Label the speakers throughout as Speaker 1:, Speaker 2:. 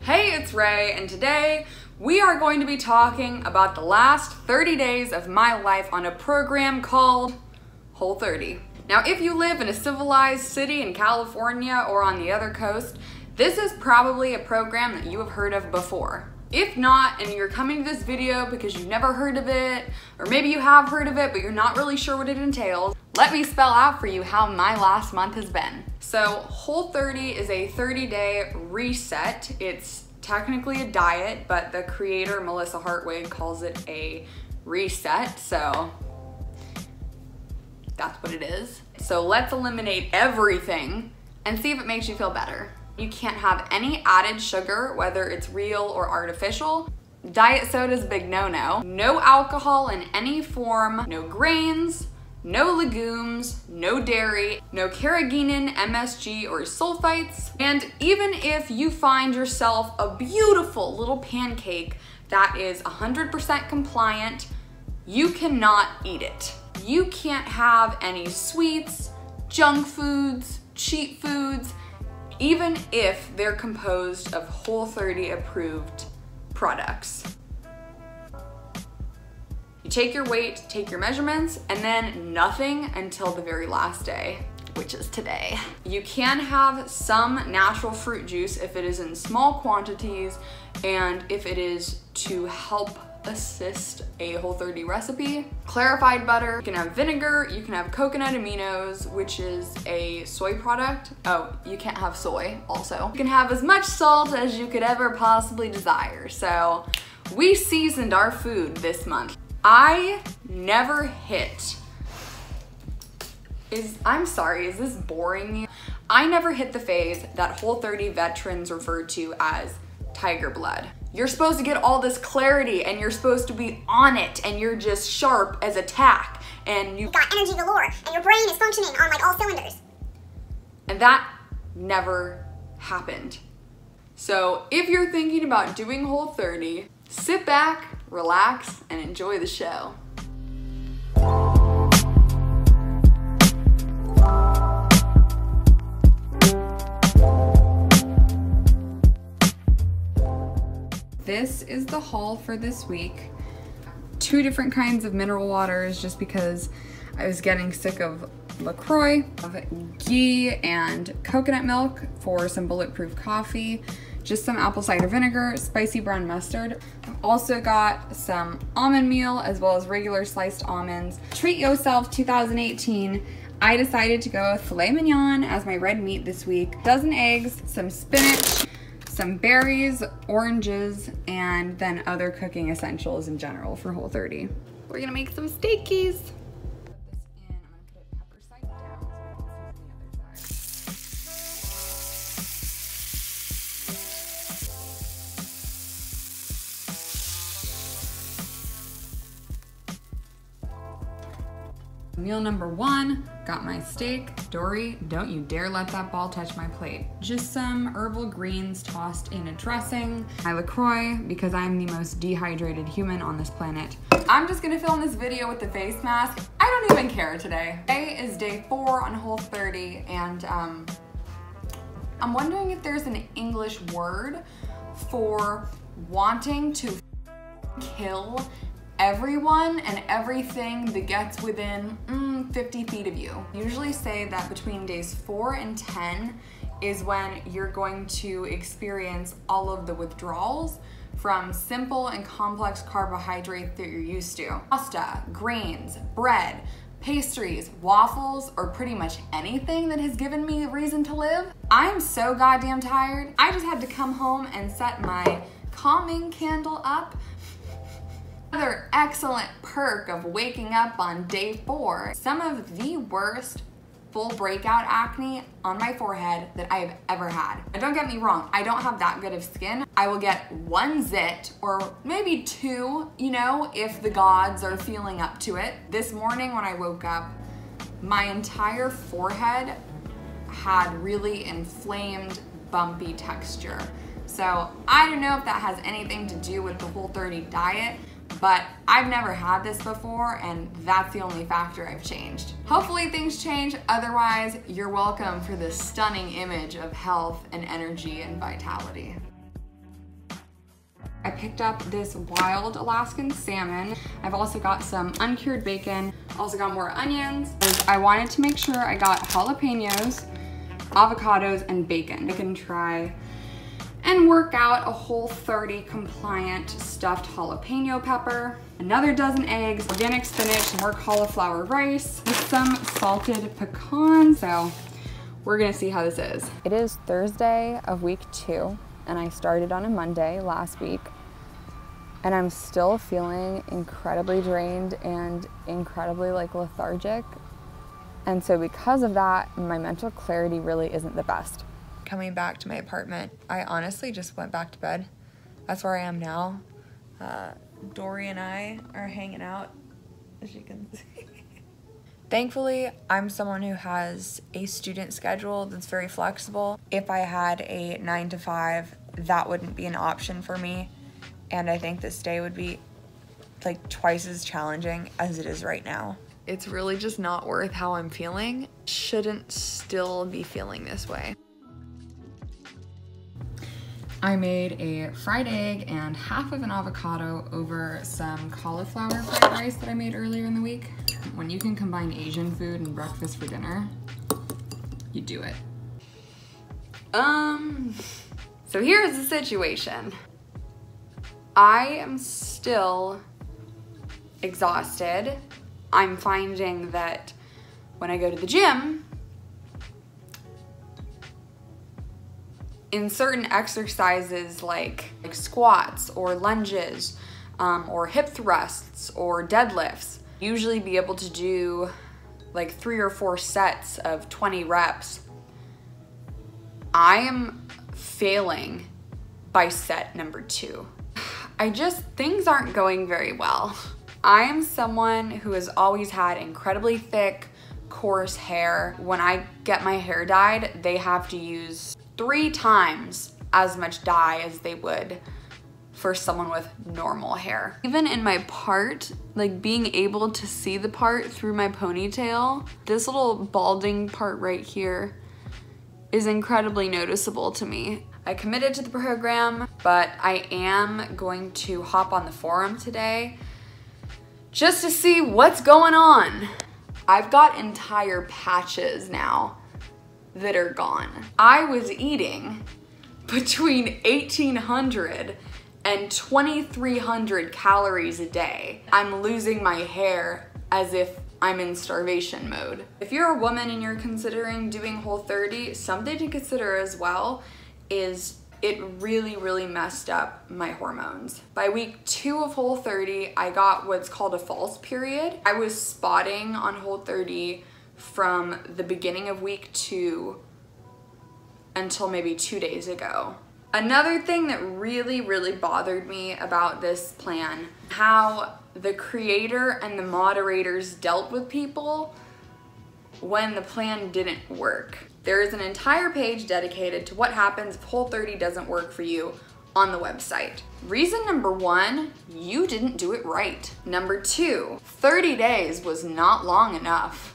Speaker 1: Hey, it's Ray, and today we are going to be talking about the last 30 days of my life on a program called Whole30. Now, if you live in a civilized city in California or on the other coast, this is probably a program that you have heard of before. If not, and you're coming to this video because you've never heard of it, or maybe you have heard of it but you're not really sure what it entails, let me spell out for you how my last month has been. So Whole30 is a 30-day reset. It's technically a diet, but the creator, Melissa Hartwig, calls it a reset, so that's what it is. So let's eliminate everything and see if it makes you feel better. You can't have any added sugar, whether it's real or artificial. Diet soda's a big no-no. No alcohol in any form, no grains, no legumes, no dairy, no carrageenan, MSG, or sulfites. And even if you find yourself a beautiful little pancake that is 100% compliant, you cannot eat it. You can't have any sweets, junk foods, cheat foods, even if they're composed of Whole30 approved products. You take your weight, take your measurements, and then nothing until the very last day, which is today. You can have some natural fruit juice if it is in small quantities and if it is to help assist a Whole30 recipe. Clarified butter, you can have vinegar, you can have coconut aminos, which is a soy product. Oh, you can't have soy also. You can have as much salt as you could ever possibly desire. So we seasoned our food this month. I never hit, I'm sorry, is this boring you? I never hit the phase that Whole30 veterans refer to as tiger blood. You're supposed to get all this clarity and you're supposed to be on it and you're just sharp as a tack and you've
Speaker 2: got energy galore and your brain is functioning on like all cylinders.
Speaker 1: And that never happened. So if you're thinking about doing Whole30, sit back, relax, and enjoy the show. This is the haul for this week. 2 different kinds of mineral waters just because I was getting sick of LaCroix, of ghee and coconut milk for some bulletproof coffee, just some apple cider vinegar, spicy brown mustard. I've also got some almond meal as well as regular sliced almonds. Treat Yourself 2018. I decided to go with filet mignon as my red meat this week. 12 eggs, some spinach, some berries, oranges, and then other cooking essentials in general for Whole30. We're gonna make some steakies. Meal number 1, got my steak. Dory, don't you dare let that ball touch my plate. Just some herbal greens tossed in a dressing. My LaCroix, because I'm the most dehydrated human on this planet. I'm just gonna film this video with the face mask. I don't even care today. Today is day 4 on Whole30, and I'm wondering if there's an English word for wanting to kill everyone and everything that gets within 50 feet of you. Usually say that between days 4 and 10 is when you're going to experience all of the withdrawals from simple and complex carbohydrates that you're used to. Pasta, grains, bread, pastries, waffles, or pretty much anything that has given me a reason to live. I'm so goddamn tired. I just had to come home and set my calming candle up. Another excellent perk of waking up on day 4, some of the worst full breakout acne on my forehead that I have ever had. And don't get me wrong, I don't have that good of skin. I will get 1 zit or maybe 2, you know, if the gods are feeling up to it. This morning when I woke up, my entire forehead had really inflamed, bumpy texture. So I don't know if that has anything to do with the Whole30 diet, but I've never had this before and that's the only factor I've changed. Hopefully things change, otherwise you're welcome for this stunning image of health and energy and vitality. I picked up this wild Alaskan salmon. I've also got some uncured bacon. Also got more onions. I wanted to make sure I got jalapenos, avocados, and bacon. I can try and work out a Whole30 compliant stuffed jalapeno pepper, another dozen eggs, organic spinach, more cauliflower rice, with some salted pecans. So we're gonna see how this is. It is Thursday of week 2, and I started on a Monday last week, and I'm still feeling incredibly drained and incredibly lethargic. And so because of that, my mental clarity really isn't the best. Coming back to my apartment, I honestly just went back to bed. That's where I am now. Dory and I are hanging out, as you can see. Thankfully, I'm someone who has a student schedule that's very flexible. If I had a 9 to 5, that wouldn't be an option for me. And I think this day would be like twice as challenging as it is right now. It's really just not worth how I'm feeling. Shouldn't still be feeling this way. I made a fried egg and half of an avocado over some cauliflower fried rice that I made earlier in the week. When you can combine Asian food and breakfast for dinner, you do it. So here's the situation. I am still exhausted. I'm finding that when I go to the gym, in certain exercises like squats or lunges or hip thrusts or deadlifts, usually be able to do like 3 or 4 sets of 20 reps. I am failing by set number 2. Things aren't going very well. I am someone who has always had incredibly thick, coarse hair. When I get my hair dyed, they have to use 3 times as much dye as they would for someone with normal hair. Even in my part, like being able to see the part through my ponytail, this little balding part right here is incredibly noticeable to me. I committed to the program, but I am going to hop on the forum today just to see what's going on. I've got entire patches now that are gone. I was eating between 1,800 and 2,300 calories a day. I'm losing my hair as if I'm in starvation mode. If you're a woman and you're considering doing Whole30, something to consider as well is it really messed up my hormones. By week 2 of Whole30, I got what's called a false period. I was spotting on Whole30 from the beginning of week 2 until maybe 2 days ago. Another thing that really bothered me about this plan, how the creator and the moderators dealt with people when the plan didn't work. There is an entire page dedicated to what happens if Whole30 doesn't work for you on the website. Reason number 1, you didn't do it right. Number 2, 30 days was not long enough.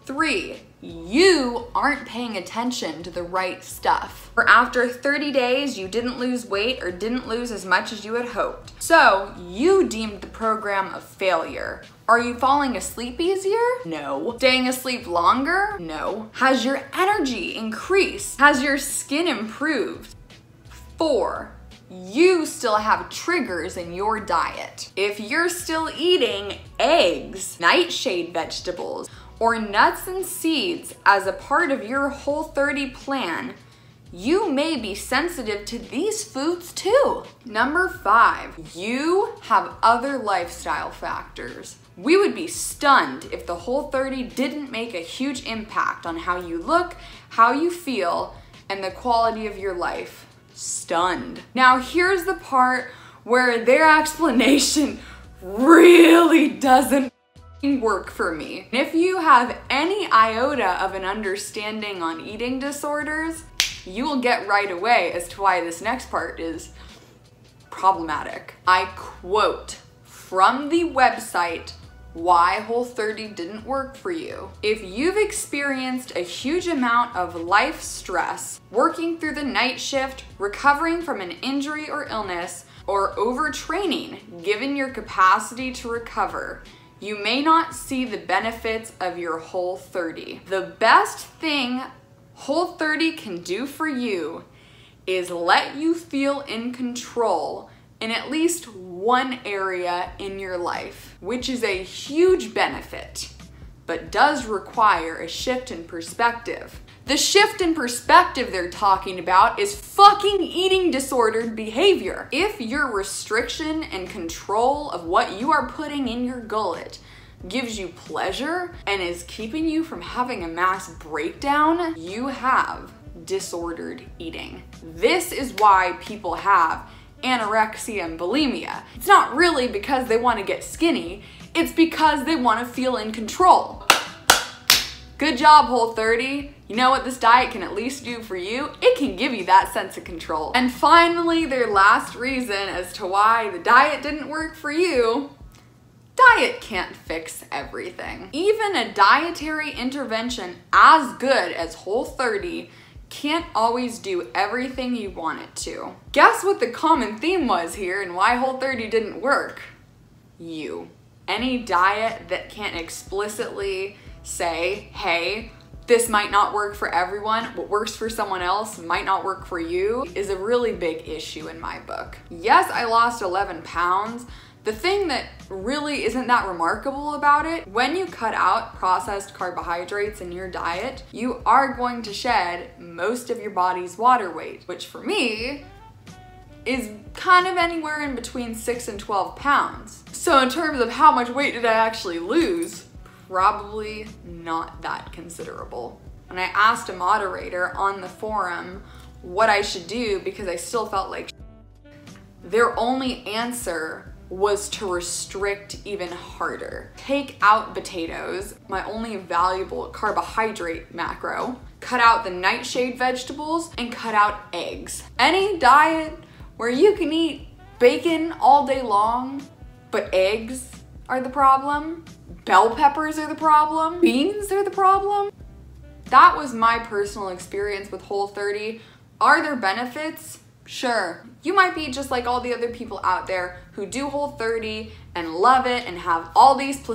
Speaker 1: 3, you aren't paying attention to the right stuff. Or after 30 days, you didn't lose weight or didn't lose as much as you had hoped. So you deemed the program a failure. Are you falling asleep easier? No. Staying asleep longer? No. Has your energy increased? Has your skin improved? 4, you still have triggers in your diet. If you're still eating eggs, nightshade vegetables, or nuts and seeds as a part of your Whole30 plan, you may be sensitive to these foods too. Number 5, you have other lifestyle factors. We would be stunned if the Whole30 didn't make a huge impact on how you look, how you feel, and the quality of your life. Stunned. Now here's the part where their explanation really doesn't work for me. If you have any iota of an understanding on eating disorders, you will get right away as to why this next part is problematic. I quote from the website why Whole30 didn't work for you. If you've experienced a huge amount of life stress, working through the night shift, recovering from an injury or illness, or overtraining, given your capacity to recover, you may not see the benefits of your Whole30. The best thing Whole30 can do for you is let you feel in control in at least one area in your life, which is a huge benefit, but does require a shift in perspective. The shift in perspective they're talking about is fucking eating disordered behavior. If your restriction and control of what you are putting in your gullet gives you pleasure and is keeping you from having a mass breakdown, you have disordered eating. This is why people have anorexia and bulimia. It's not really because they want to get skinny, it's because they want to feel in control. Good job, Whole30. You know what this diet can at least do for you? It can give you that sense of control. And finally, their last reason as to why the diet didn't work for you: diet can't fix everything. Even a dietary intervention as good as Whole30 can't always do everything you want it to. Guess what the common theme was here and why Whole30 didn't work? You. Any diet that can't explicitly say, hey, this might not work for everyone, what works for someone else might not work for you, is a really big issue in my book. Yes, I lost 11 pounds. The thing that really isn't that remarkable about it, when you cut out processed carbohydrates in your diet, you are going to shed most of your body's water weight, which for me is kind of anywhere in between 6 and 12 pounds. So in terms of how much weight did I actually lose, probably not that considerable. And I asked a moderator on the forum what I should do because I still felt like their only answer was to restrict even harder. Take out potatoes, my only valuable carbohydrate macro, cut out the nightshade vegetables, and cut out eggs. Any diet where you can eat bacon all day long, but eggs are the problem, bell peppers are the problem, beans are the problem. That was my personal experience with Whole30. Are there benefits? Sure. You might be just like all the other people out there who do Whole30 and love it and have all these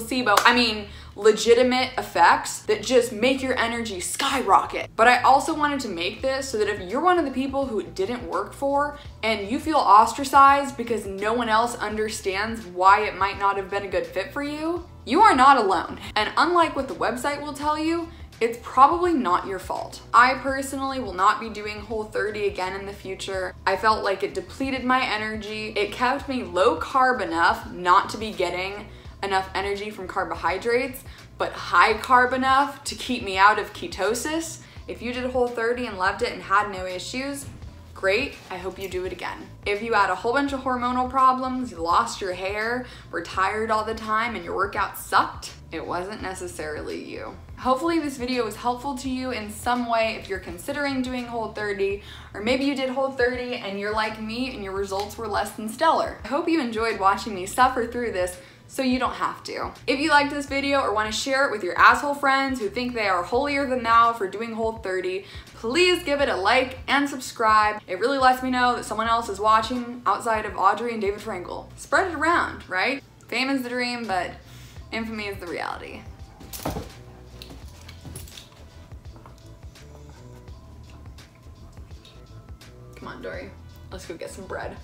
Speaker 1: legitimate effects that just make your energy skyrocket. But I also wanted to make this so that if you're one of the people who it didn't work for and you feel ostracized because no one else understands why it might not have been a good fit for you, you are not alone. And unlike what the website will tell you, it's probably not your fault. I personally will not be doing Whole30 again in the future. I felt like it depleted my energy. It kept me low carb enough not to be getting enough energy from carbohydrates, but high carb enough to keep me out of ketosis. If you did Whole30 and loved it and had no issues, great, I hope you do it again. If you had a whole bunch of hormonal problems, you lost your hair, were tired all the time, and your workout sucked, it wasn't necessarily you. Hopefully this video was helpful to you in some way if you're considering doing Whole30, or maybe you did Whole30 and you're like me and your results were less than stellar. I hope you enjoyed watching me suffer through this so you don't have to. If you liked this video or want to share it with your asshole friends who think they are holier than thou for doing Whole30, please give it a like and subscribe. It really lets me know that someone else is watching outside of Audrey and David Frankel. Spread it around, right? Fame is the dream, but infamy is the reality. Come on, Dory. Let's go get some bread.